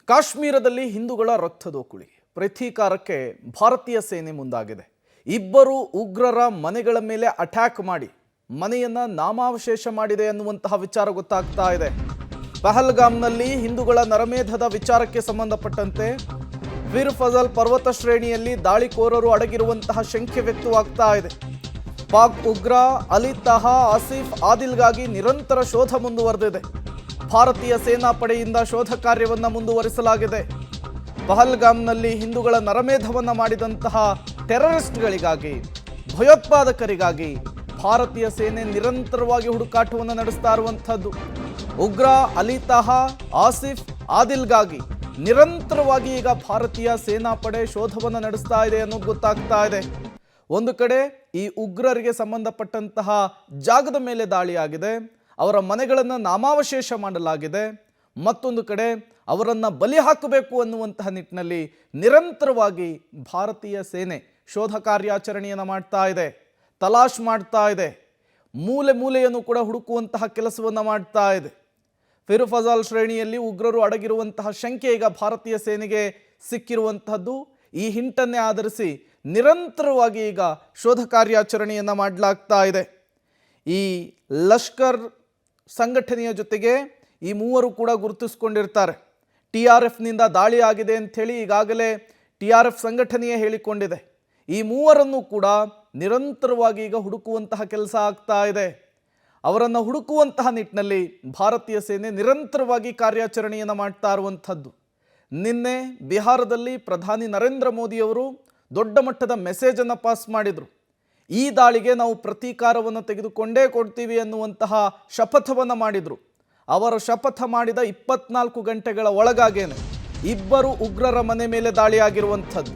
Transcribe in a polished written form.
ಕಾಶ್ಮೀರದಲ್ಲಿ ಹಿಂದೂಗಳ ರಕ್ತದೋಕುಳಿ ಪ್ರತೀಕಾರಕ್ಕೆ ಭಾರತೀಯ ಸೇನೆ ಮುಂದಾಗಿದೆ. ಇಬ್ಬರು ಉಗ್ರರ ಮನೆಗಳ ಮೇಲೆ ಅಟ್ಯಾಕ್ ಮಾಡಿ ಮನೆಯನ್ನ ನಾಮಾವಶೇಷ ಮಾಡಿದೆ ಅನ್ನುವಂತಹ ವಿಚಾರ ಗೊತ್ತಾಗ್ತಾ ಇದೆ. ಪಹಲ್ಗಾಮ್ನಲ್ಲಿ ಹಿಂದೂಗಳ ನರಮೇಧದ ವಿಚಾರಕ್ಕೆ ಸಂಬಂಧಪಟ್ಟಂತೆ ವೀರ್ ಫಜಲ್ ಪರ್ವತ ಶ್ರೇಣಿಯಲ್ಲಿ ದಾಳಿಕೋರರು ಅಡಗಿರುವಂತಹ ಶಂಕೆ ವ್ಯಕ್ತವಾಗ್ತಾ ಇದೆ. ಪಾಕ್ ಉಗ್ರ ಅಲಿ ತಹಾ ಆಸಿಫ್ ಆದಿಲ್ಗಾಗಿ ನಿರಂತರ ಶೋಧ ಮುಂದುವರೆದಿದೆ. ಭಾರತೀಯ ಸೇನಾ ಪಡೆಯಿಂದ ಶೋಧ ಕಾರ್ಯವನ್ನು ಮುಂದುವರಿಸಲಾಗಿದೆ. ಪಹಲ್ಗಾಮ್ನಲ್ಲಿ ಹಿಂದೂಗಳ ನರಮೇಧವನ್ನು ಮಾಡಿದಂತಹ ಟೆರರಿಸ್ಟ್ಗಳಿಗಾಗಿ, ಭಯೋತ್ಪಾದಕರಿಗಾಗಿ ಭಾರತೀಯ ಸೇನೆ ನಿರಂತರವಾಗಿ ಹುಡುಕಾಟವನ್ನು ನಡೆಸ್ತಾ ಇರುವಂಥದ್ದು. ಉಗ್ರ ಅಲಿ ತಹಾ ಆಸಿಫ್ ಆದಿಲ್ಗಾಗಿ ನಿರಂತರವಾಗಿ ಈಗ ಭಾರತೀಯ ಸೇನಾ ಪಡೆ ಶೋಧವನ್ನು ನಡೆಸ್ತಾ ಇದೆ ಅನ್ನೋದು ಗೊತ್ತಾಗ್ತಾ ಇದೆ. ಒಂದು ಕಡೆ ಈ ಉಗ್ರರಿಗೆ ಸಂಬಂಧಪಟ್ಟಂತಹ ಜಾಗದ ಮೇಲೆ ದಾಳಿಯಾಗಿದೆ, ಅವರ ಮನೆಗಳನ್ನು ನಾಮಾವಶೇಷ ಮಾಡಲಾಗಿದೆ. ಮತ್ತೊಂದು ಕಡೆ ಅವರನ್ನು ಬಲಿ ಹಾಕಬೇಕು ಅನ್ನುವಂತಹ ನಿಟ್ಟಿನಲ್ಲಿ ನಿರಂತರವಾಗಿ ಭಾರತೀಯ ಸೇನೆ ಶೋಧ ಕಾರ್ಯಾಚರಣೆಯನ್ನು ಮಾಡ್ತಾ ಇದೆ, ತಲಾಶ್ ಮಾಡ್ತಾ ಇದೆ, ಮೂಲೆ ಮೂಲೆಯನ್ನು ಕೂಡ ಹುಡುಕುವಂತಹ ಕೆಲಸವನ್ನು ಮಾಡ್ತಾ ಇದೆ. ವೀರ್ ಫಜಲ್ ಶ್ರೇಣಿಯಲ್ಲಿ ಉಗ್ರರು ಅಡಗಿರುವಂತಹ ಶಂಕೆ ಈಗ ಭಾರತೀಯ ಸೇನೆಗೆ ಸಿಕ್ಕಿರುವಂತಹದ್ದು. ಈ ಹಿಂಟನ್ನೇ ಆಧರಿಸಿ ನಿರಂತರವಾಗಿ ಈಗ ಶೋಧ ಕಾರ್ಯಾಚರಣೆಯನ್ನು ಮಾಡಲಾಗ್ತಾ ಇದೆ. ಈ ಲಷ್ಕರ್ ಸಂಘಟನೆಯ ಜೊತೆಗೆ ಈ ಮೂವರು ಕೂಡ ಗುರುತಿಸಿಕೊಂಡಿರ್ತಾರೆ. TRFನಿಂದ ದಾಳಿ ಆಗಿದೆ ಅಂಥೇಳಿ ಈಗಾಗಲೇ TRF ಸಂಘಟನೆಯೇ ಹೇಳಿಕೊಂಡಿದೆ. ಈ ಮೂವರನ್ನು ಕೂಡ ನಿರಂತರವಾಗಿ ಈಗ ಹುಡುಕುವಂತಹ ಕೆಲಸ ಆಗ್ತಾ ಇದೆ. ಅವರನ್ನು ಹುಡುಕುವಂತಹ ನಿಟ್ಟಿನಲ್ಲಿ ಭಾರತೀಯ ಸೇನೆ ನಿರಂತರವಾಗಿ ಕಾರ್ಯಾಚರಣೆಯನ್ನು ಮಾಡ್ತಾ ಇರುವಂಥದ್ದು. ನಿನ್ನೆ ಬಿಹಾರದಲ್ಲಿ ಪ್ರಧಾನಿ ನರೇಂದ್ರ ಮೋದಿಯವರು ದೊಡ್ಡ ಮಟ್ಟದ ಮೆಸೇಜನ್ನು ಪಾಸ್ ಮಾಡಿದರು. ಈ ದಾಳಿಗೆ ನಾವು ಪ್ರತೀಕಾರವನ್ನು ತೆಗೆದುಕೊಂಡೇ ಕೊಡ್ತೀವಿ ಅನ್ನುವಂತಹ ಶಪಥವನ್ನು ಮಾಡಿದರು. ಅವರು ಶಪಥ ಮಾಡಿದ 24 ಗಂಟೆಗಳ ಒಳಗಾಗೇನೆ ಇಬ್ಬರು ಉಗ್ರರ ಮನೆ ಮೇಲೆ ದಾಳಿಯಾಗಿರುವಂಥದ್ದು.